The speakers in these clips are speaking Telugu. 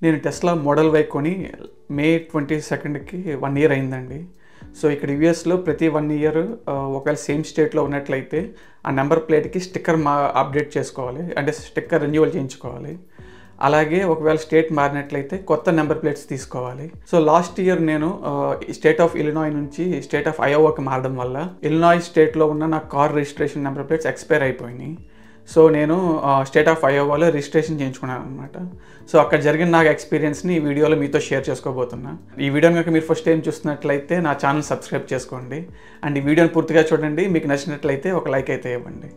నేను టెస్లా మోడల్ వై కొని మే 22కి 1 ఇయర్ అయిందండి. సో ఇక్కడ యూఎస్లో ప్రతి 1 ఇయర్ ఒకవేళ సేమ్ స్టేట్లో ఉన్నట్లయితే ఆ నెంబర్ ప్లేట్కి స్టిక్కర్ అప్డేట్ చేసుకోవాలి, అంటే స్టిక్కర్ రెన్యువల్ చేయించుకోవాలి. అలాగే ఒకవేళ స్టేట్ మారినట్లయితే కొత్త నెంబర్ ప్లేట్స్ తీసుకోవాలి. సో లాస్ట్ ఇయర్ నేను స్టేట్ ఆఫ్ ఇలినాయ్ నుంచి స్టేట్ ఆఫ్ అయోవాకి మారడం వల్ల ఇలినాయ్ స్టేట్లో ఉన్న నా car registration number plates expire అయిపోయినాయి. సో నేను స్టేట్ ఆఫ్ అయోవాలో రిజిస్ట్రేషన్ చేయించుకున్నాను అనమాట. సో అక్కడ జరిగిన నాకు ఎక్స్పీరియన్స్ని ఈ వీడియోలో మీతో షేర్ చేసుకోబోతున్నా. ఈ వీడియోని కనుక మీరు ఫస్ట్ టైం చూస్తున్నట్లయితే నా ఛానల్ సబ్స్క్రైబ్ చేసుకోండి అండ్ ఈ వీడియోని పూర్తిగా చూడండి. మీకు నచ్చినట్లయితే ఒక లైక్ అయితే ఇవ్వండి.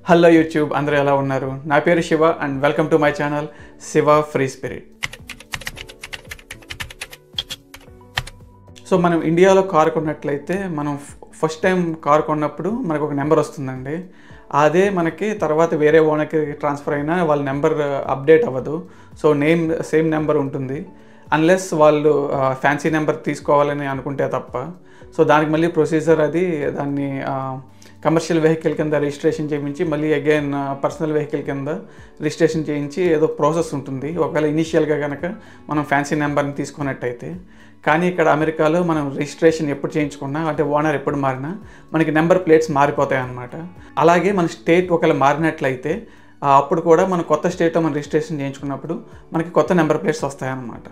హలో యూట్యూబ్, అందరూ ఎలా ఉన్నారు? నా పేరు Shiva and welcome to my channel Shiva free spirit. So మనం ఇండియాలో కార్ కొన్నట్లయితే మనం ఫస్ట్ టైం కార్ కొన్నప్పుడు మనకు ఒక నెంబర్ వస్తుందండి. అదే మనకి తర్వాత వేరే ఓనర్కి ట్రాన్స్ఫర్ అయినా వాళ్ళ నెంబర్ అప్డేట్ అవ్వదు. సో సేమ్ నెంబర్ ఉంటుంది అన్లెస్ వాళ్ళు ఫ్యాన్సీ నెంబర్ తీసుకోవాలని అనుకుంటే తప్ప. సో దానికి మళ్ళీ ప్రొసీజర్ అది దాన్ని కమర్షియల్ వెహికల్ కింద రిజిస్ట్రేషన్ చేయించి మళ్ళీ అగైన్ పర్సనల్ వెహికల్ కింద రిజిస్ట్రేషన్ చేయించి ఏదో ప్రాసెస్ ఉంటుంది ఒకవేళ ఇనీషియల్గా కనుక మనం ఫ్యాన్సీ నెంబర్ని తీసుకున్నట్టయితే. కానీ ఇక్కడ అమెరికాలో మనం రిజిస్ట్రేషన్ ఎప్పుడు చేయించుకున్నా, అంటే ఓనర్ ఎప్పుడు మారినా మనకి నెంబర్ ప్లేట్స్ మారిపోతాయి అన్నమాట. అలాగే మన స్టేట్ ఒకవేళ మారినట్లయితే అప్పుడు కూడా మనం కొత్త స్టేట్లో మనం రిజిస్ట్రేషన్ చేయించుకున్నప్పుడు మనకి కొత్త నెంబర్ ప్లేట్స్ వస్తాయన్నమాట.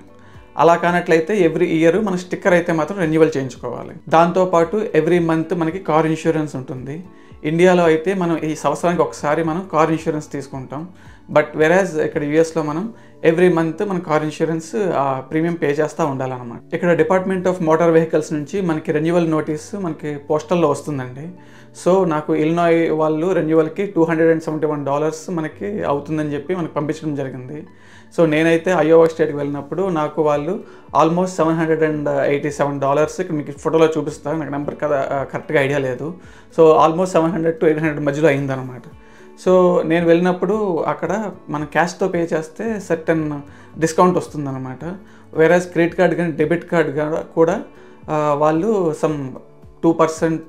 అలా కానట్లయితే ఎవ్రీ ఇయర్ మన స్టిక్కర్ అయితే మాత్రం రెన్యువల్ చేయించుకోవాలి. దాంతోపాటు ఎవ్రీ మంత్ మనకి కార్ ఇన్సూరెన్స్ ఉంటుంది. ఇండియాలో అయితే మనం ఈ సంవత్సరానికి ఒకసారి మనం కార్ ఇన్సూరెన్స్ తీసుకుంటాం. బట్ వెరాజ్ ఇక్కడ యూఎస్లో మనం ఎవ్రీ మంత్ మన కార్ ఇన్సూరెన్స్ ప్రీమియం పే చేస్తూ ఉండాలన్నమాట. ఇక్కడ డిపార్ట్మెంట్ ఆఫ్ మోటార్ వెహికల్స్ నుంచి మనకి రెన్యువల్ నోటీస్ మనకి పోస్టల్లో వస్తుందండి. సో నాకు ఇలినాయ్ వాళ్ళు రెన్యువల్కి $271 మనకి అవుతుందని చెప్పి మనకు పంపించడం జరిగింది. సో నేనైతే అయోవా స్టేట్కి వెళ్ళినప్పుడు నాకు వాళ్ళు ఆల్మోస్ట్ $787, ఇక్కడ మీకు ఫోటోలో చూపిస్తాను, నాకు నెంబర్ కదా కరెక్ట్గా ఐడియా లేదు. సో ఆల్మోస్ట్ 700 to 800 మధ్యలో అయిందనమాట. సో నేను వెళ్ళినప్పుడు అక్కడ మనం క్యాష్తో పే చేస్తే సర్టెన్ డిస్కౌంట్ వస్తుందన్నమాట. వేరేస్ క్రెడిట్ కార్డ్ కానీ డెబిట్ కార్డ్ కూడా వాళ్ళు సమ్ 2%,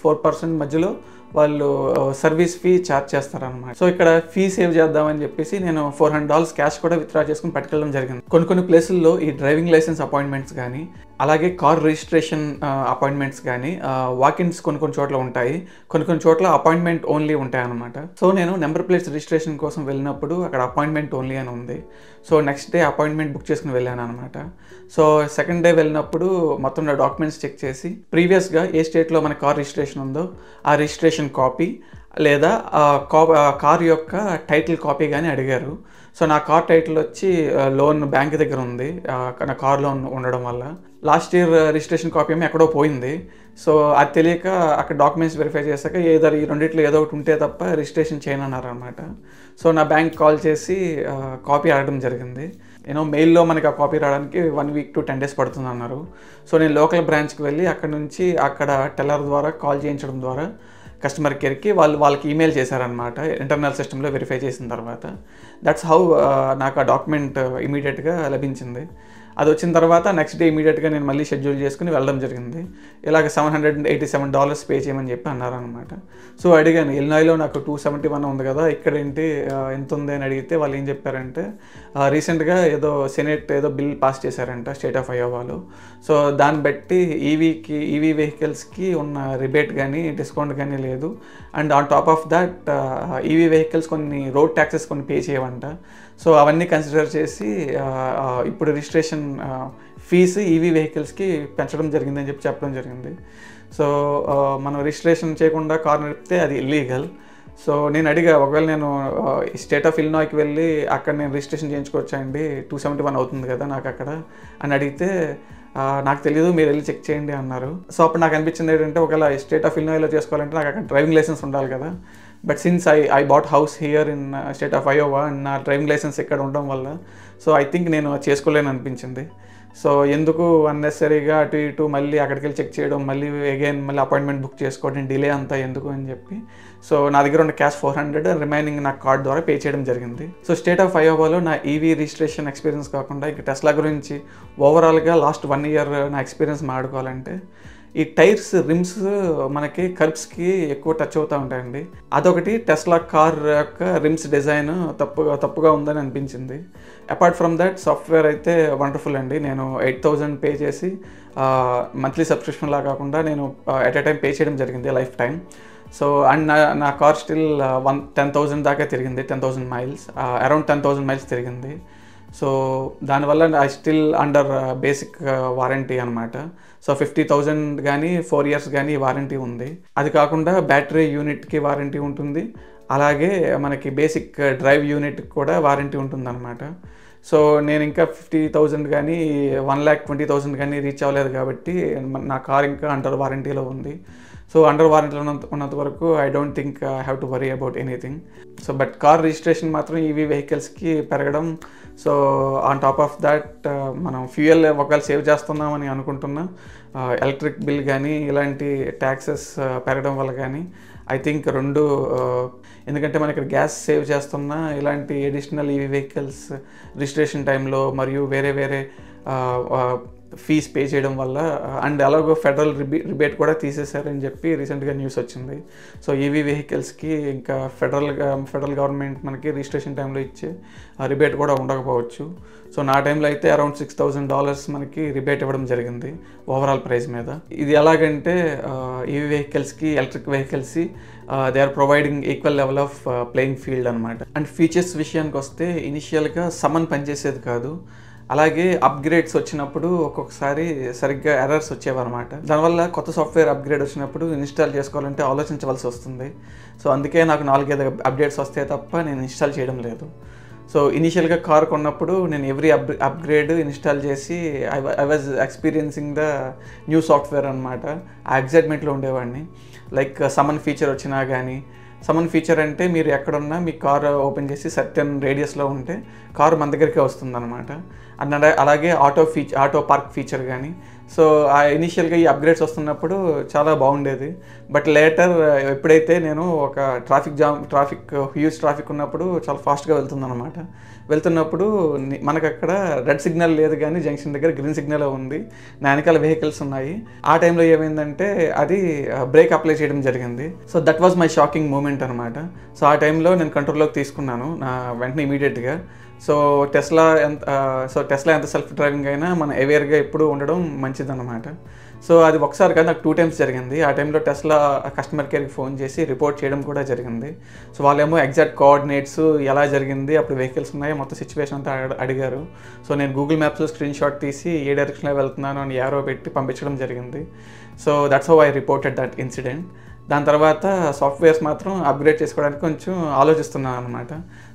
4% మధ్యలో వాళ్ళు సర్వీస్ ఫీ ఛార్జ్ చేస్తారనమాట. సో ఇక్కడ ఫీ సేవ్ చేద్దామని చెప్పేసి నేను $400 క్యాష్ కూడా విత్డ్రా చేసుకుని పట్టుకెళ్ళడం జరిగింది. కొన్ని ప్లేసుల్లో ఈ డ్రైవింగ్ లైసెన్స్ అపాయింట్మెంట్స్ కానీ అలాగే కార్ రిజిస్ట్రేషన్ అపాయింట్మెంట్స్ కానీ వాకిన్స్ కొన్ని చోట్ల ఉంటాయి, కొన్ని చోట్ల అపాయింట్మెంట్ ఓన్లీ ఉంటాయి అనమాట. సో నేను నెంబర్ ప్లేట్స్ రిజిస్ట్రేషన్ కోసం వెళ్ళినప్పుడు అక్కడ అపాయింట్మెంట్ ఓన్లీ అని ఉంది. So next day appointment book చేసుకుని వెళ్ళాను అనమాట. సో సెకండ్ డే వెళ్ళినప్పుడు మొత్తం నా డాక్యుమెంట్స్ చెక్ చేసి ప్రీవియస్గా ఏ స్టేట్లో మన కార్ రిజిస్ట్రేషన్ ఉందో ఆ రిజిస్ట్రేషన్ కాపీ లేదా కార్ యొక్క టైటిల్ కాపీ కానీ అడిగారు. సో నా కార్ టైటిల్ వచ్చి లోన్ బ్యాంక్ దగ్గర ఉంది, నా కార్ లోన్ ఉండడం వల్ల. లాస్ట్ ఇయర్ రిజిస్ట్రేషన్ కాపీ ఏమో ఎక్కడో పోయింది. సో అది తెలియక అక్కడ డాక్యుమెంట్స్ వెరిఫై చేశాక ఈ రెండిట్లో ఏదో ఒకటి ఉంటే తప్ప రిజిస్ట్రేషన్ చేయనన్నారు అనమాట. సో నా బ్యాంక్ కాల్ చేసి కాపీ అడగడం జరిగింది. మెయిల్లో మనకి ఆ కాపీ రావడానికి 1 week to 10 days పడుతుంది అన్నారు. సో నేను లోకల్ బ్రాంచ్కి వెళ్ళి అక్కడ టెల్లర్ ద్వారా కాల్ చేయించడం ద్వారా కస్టమర్ కేర్కి వాళ్ళకి ఈమెయిల్ చేశారనమాట, ఇంటర్నల్ సిస్టంలో వెరిఫై చేసిన తర్వాత. దట్స్ హౌ నాకు ఆ డాక్యుమెంట్ ఇమీడియట్గా లభించింది. అది వచ్చిన తర్వాత నెక్స్ట్ డే ఇమీడియట్గా నేను మళ్ళీ షెడ్యూల్ చేసుకుని వెళ్ళడం జరిగింది. ఇలాగ $787 పే చేయమని చెప్పి అన్నారనమాట. సో అడిగాను, ఇలినాయ్లో నాకు 271 ఉంది కదా, ఇక్కడ ఏంటి ఎంత ఉంది అని అడిగితే వాళ్ళు ఏం చెప్పారంటే రీసెంట్గా ఏదో సెనేట్ ఏదో బిల్ పాస్ చేశారంట స్టేట్ ఆఫ్ అయోవాలో. సో దాన్ని బట్టి ఈవీ వెహికల్స్కి ఉన్న రిబేట్ కానీ డిస్కౌంట్ కానీ లేదు. And on top of that EV vehicles కొన్ని రోడ్ ట్యాక్సెస్ కొన్ని పే చేయవంట. సో అవన్నీ కన్సిడర్ చేసి ఇప్పుడు రిజిస్ట్రేషన్ ఫీజు ఈవీ వెహికల్స్కి పెంచడం జరిగిందని చెప్పడం జరిగింది. సో మనం రిజిస్ట్రేషన్ చేయకుండా కార్ నడిపితే అది ఇల్లీగల్. సో నేను అడిగా, ఒకవేళ నేను స్టేట్ ఆఫ్ ఇలినాయ్కి వెళ్ళి అక్కడ నేను రిజిస్ట్రేషన్ చేయించుకోవచ్చా అండి, 271 అవుతుంది కదా నాకు అక్కడ అని అడిగితే నాకు తెలియదు, మీరు వెళ్ళి చెక్ చేయండి అన్నారు. సో అప్పుడు నాకు అనిపించింది ఏంటంటే ఒకవేళ స్టేట్ ఆఫ్ ఇలినాయ్లో చేసుకోవాలంటే నాకు అక్కడ డ్రైవింగ్ లైసెన్స్ ఉండాలి కదా. But since I bought house here in state of Iowa and నా డ్రైవింగ్ లైసెన్స్ ఇక్కడ ఉండడం వల్ల సో ఐ థింక్ నేను చేసుకోలేని అనిపించింది. సో ఎందుకు అన్నెసరీగా అటు ఇటు మళ్ళీ అక్కడికి వెళ్ళి చెక్ చేయడం, మళ్ళీ అపాయింట్మెంట్ బుక్ చేసుకోవడం, డిలే అంతా ఎందుకు అని చెప్పి సో నా దగ్గర ఉన్న క్యాష్ 400 రిమైనింగ్ నా కార్డ్ ద్వారా పే చేయడం జరిగింది. సో స్టేట్ ఆఫ్ అయోవాలో నా ఈవీ రిజిస్ట్రేషన్ ఎక్స్పీరియన్స్ కాకుండా ఇంకా టెస్లా గురించి ఓవరాల్గా లాస్ట్ 1 year నా ఎక్స్పీరియన్స్ మాట్లాడుకోవాలంటే ఈ టైర్స్ రిమ్స్ మనకి కర్బ్స్కి ఎక్కువ టచ్ అవుతూ ఉంటాయండి. అదొకటి టెస్లా కార్ యొక్క రిమ్స్ డిజైన్ తప్పుగా ఉందని అనిపించింది. అపార్ట్ ఫ్రమ్ దట్ సాఫ్ట్వేర్ అయితే వండర్ఫుల్ అండి. నేను 8,000 పే చేసి మంత్లీ సబ్స్క్రిప్షన్ లా కాకుండా నేను ఎట్ ఎ టైం పే చేయడం జరిగింది లైఫ్ టైం. సో అండ్ నా కార్ స్టిల్ 10,000 దాకా తిరిగింది, 10,000 మైల్స్, అరౌండ్ 10,000 మైల్స్ తిరిగింది. సో దానివల్ల I still under basic warranty అనమాట. సో 50,000 కానీ 4 years కానీ వారంటీ ఉంది. అది కాకుండా బ్యాటరీ యూనిట్కి వారంటీ ఉంటుంది, అలాగే మనకి బేసిక్ డ్రైవ్ యూనిట్కి కూడా వారంటీ ఉంటుంది అనమాట. సో నేను ఇంకా 50,000 కానీ 1,20,000 కానీ రీచ్ అవ్వలేదు కాబట్టి నా కార్ ఇంకా అండర్ వారంటీలో ఉంది. సో అండర్ వారంటీలో ఉన్నంత వరకు I don't think I have to worry about anything. So but car registration మాత్రం ఈవీ వెహికల్స్కి పెరగడం, so on top of that మనం ఫ్యూయల్ ఒకవేళ సేవ్ చేస్తున్నామని అనుకుంటున్నా, ఎలక్ట్రిక్ బిల్ కానీ ఇలాంటి ట్యాక్సెస్ పెరగడం వల్ల కానీ ఐ థింక్ రెండు, ఎందుకంటే మన ఇక్కడ గ్యాస్ సేవ్ చేస్తున్నా ఇలాంటి అడిషనల్ ఈవీ వెహికల్స్ రిజిస్ట్రేషన్ టైంలో మరియు వేరే ఫీజ్ పే చేయడం వల్ల, అండ్ అలాగో ఫెడరల్ రిబేట్ కూడా తీసేశారని చెప్పి రీసెంట్గా న్యూస్ వచ్చింది. సో ఈవీ వెహికల్స్కి ఇంకా ఫెడరల్ గవర్నమెంట్ మనకి రిజిస్ట్రేషన్ టైంలో ఇచ్చే రిబేట్ కూడా ఉండకపోవచ్చు. సో నా టైంలో అయితే అరౌండ్ $6,000 మనకి రిబేట్ ఇవ్వడం జరిగింది ఓవరాల్ ప్రైస్ మీద. ఇది ఎలాగంటే ఈవీ వెహికల్స్కి ఎలక్ట్రిక్ వెహికల్స్కి they are providing equal level of playing field అనమాట. అండ్ ఫీచర్స్ విషయానికి వస్తే ఇనిషియల్గా సమ్మన్ పనిచేసేది కాదు, అలాగే అప్గ్రేడ్స్ వచ్చినప్పుడు ఒక్కొక్కసారి సరిగ్గా ఎర్రర్స్ వచ్చేవన్నమాట. దానివల్ల కొత్త సాఫ్ట్వేర్ అప్గ్రేడ్ వచ్చినప్పుడు ఇన్స్టాల్ చేసుకోవాలంటే ఆలోచించవలసి వస్తుంది. సో అందుకే నాకు 4-5 అప్డేట్స్ వస్తే తప్ప నేను ఇన్స్టాల్ చేయడం లేదు. సో ఇనీషియల్గా కార్ కొన్నప్పుడు నేను ఎవ్రీ అప్గ్రేడ్ ఇన్స్టాల్ చేసి I was experiencing the new software అనమాట. ఆ ఎగ్జైట్మెంట్లో ఉండేవాడిని. లైక్ సమన్ ఫీచర్ వచ్చినా కానీ, సమన్ ఫీచర్ అంటే మీరు ఎక్కడున్నా మీ కార్ ఓపెన్ చేసి సర్టెన్ రేడియస్లో ఉంటే కారు మన దగ్గరికే వస్తుందన్నమాట. అండ్ అలాగే ఆటో పార్క్ ఫీచర్ కానీ. సో ఆ ఇనీషియల్గా ఈ అప్గ్రేడ్స్ వస్తున్నప్పుడు చాలా బాగుండేది. బట్ లేటర్ ఎప్పుడైతే నేను ఒక ట్రాఫిక్ హ్యూజ్ ట్రాఫిక్ ఉన్నప్పుడు చాలా ఫాస్ట్గా వెళ్తున్నప్పుడు మనకు అక్కడ రెడ్ సిగ్నల్ లేదు కానీ జంక్షన్ దగ్గర గ్రీన్ సిగ్నల్ ఉంది, నా వెనకాల వెహికల్స్ ఉన్నాయి. ఆ టైంలో ఏమైందంటే అది బ్రేక్ అప్లై చేయడం జరిగింది. So that was my shocking moment అనమాట. సో ఆ టైంలో నేను కంట్రోల్లోకి తీసుకున్నాను నా వెంటనే ఇమీడియట్గా. సో టెస్లా ఎంత సెల్ఫ్ డ్రైవింగ్ అయినా మన అవేర్గా ఎప్పుడు ఉండడం మంచిదన్నమాట. సో అది ఒకసారి కాదు, నాకు 2 times జరిగింది. ఆ టైంలో టెస్లా కస్టమర్ కేర్కి ఫోన్ చేసి రిపోర్ట్ చేయడం కూడా జరిగింది. సో వాళ్ళేమో ఎగ్జాక్ట్ కోఆర్డినేట్స్ ఎలా జరిగింది, అప్పుడు వెహికల్స్ ఉన్నాయో మొత్తం సిచ్యువేషన్ అంతా అడిగారు. సో నేను గూగుల్ మ్యాప్స్లో స్క్రీన్ షాట్ తీసి ఏ డైరెక్షన్లో వెళ్తున్నాను అని యారో పెట్టి పంపించడం జరిగింది. So that's how I reported that incident. దాని తర్వాత సాఫ్ట్వేర్స్ మాత్రం అప్గ్రేడ్ చేసుకోవడానికి కొంచెం ఆలోచిస్తున్నాను అనమాట.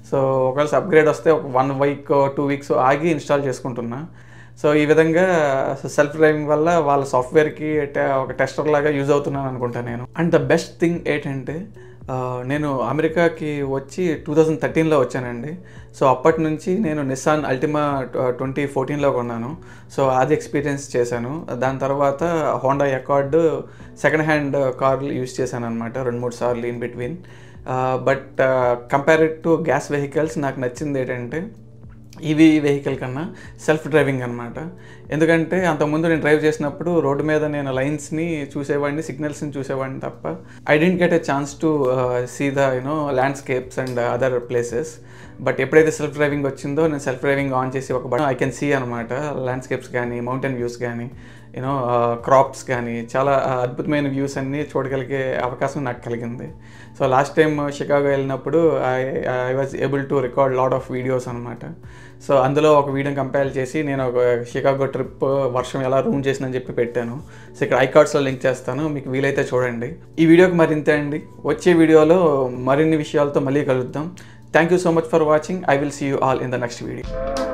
సో ఒకవేళ అప్గ్రేడ్ వస్తే ఒక 1 week 2 weeks ఆగి ఇన్స్టాల్ చేసుకుంటున్నా. సో ఈ విధంగా సెల్ఫ్ డ్రైవింగ్ వల్ల వాళ్ళ సాఫ్ట్వేర్కి ఒక టెస్టర్ లాగా యూజ్ అవుతున్నాను అనుకుంటాను నేను. అండ్ ద బెస్ట్ థింగ్ ఏంటంటే నేను అమెరికాకి వచ్చి 2013లో వచ్చానండి. సో అప్పటి నుంచి నేను నిస్సాన్ అల్టిమా 2014లో కొన్నాను. సో అది ఎక్స్పీరియన్స్ చేశాను. దాని తర్వాత హోండా అకార్డ్ సెకండ్ హ్యాండ్ కార్లు యూజ్ చేశాను అనమాట 2-3 సార్లు in between. But compared to gas vehicles నాకు నచ్చింది ఏంటంటే ఈవీ వెహికల్ కన్నా సెల్ఫ్ డ్రైవింగ్ అనమాట. ఎందుకంటే అంతకుముందు నేను డ్రైవ్ చేసినప్పుడు రోడ్డు మీద నేను లైన్స్ని చూసేవాడిని, సిగ్నల్స్ని చూసేవాడిని తప్ప I didn't get a chance to see the landscapes and other places. But ఎప్పుడైతే సెల్ఫ్ డ్రైవింగ్ వచ్చిందో నేను సెల్ఫ్ డ్రైవింగ్ ఆన్ చేసి ఒక బటన్ ఐ కెన్ సీ అనమాట ల్యాండ్స్కేప్స్ కానీ, మౌంటైన్ వ్యూస్ కానీ, క్రాప్స్ కానీ, చాలా అద్భుతమైన వ్యూస్ అన్నీ చూడగలిగే అవకాశం నాకు కలిగింది. సో లాస్ట్ టైం షికాగో వెళ్ళినప్పుడు I was able to record lot of videos అనమాట. సో అందులో ఒక వీడియోని కంపేర్ చేసి నేను ఒక షికాగో ట్రిప్ వర్షం ఎలా రూమ్ చేసిందని చెప్పి పెట్టాను. సో ఇక్కడ ఐకార్డ్స్లో లింక్ చేస్తాను, మీకు వీలైతే చూడండి. ఈ వీడియోకి మరి ఇంతే అండి. వచ్చే వీడియోలో మరిన్ని విషయాలతో మళ్ళీ కలుద్దాం. Thank you so much for watching. I will see you all in the next video.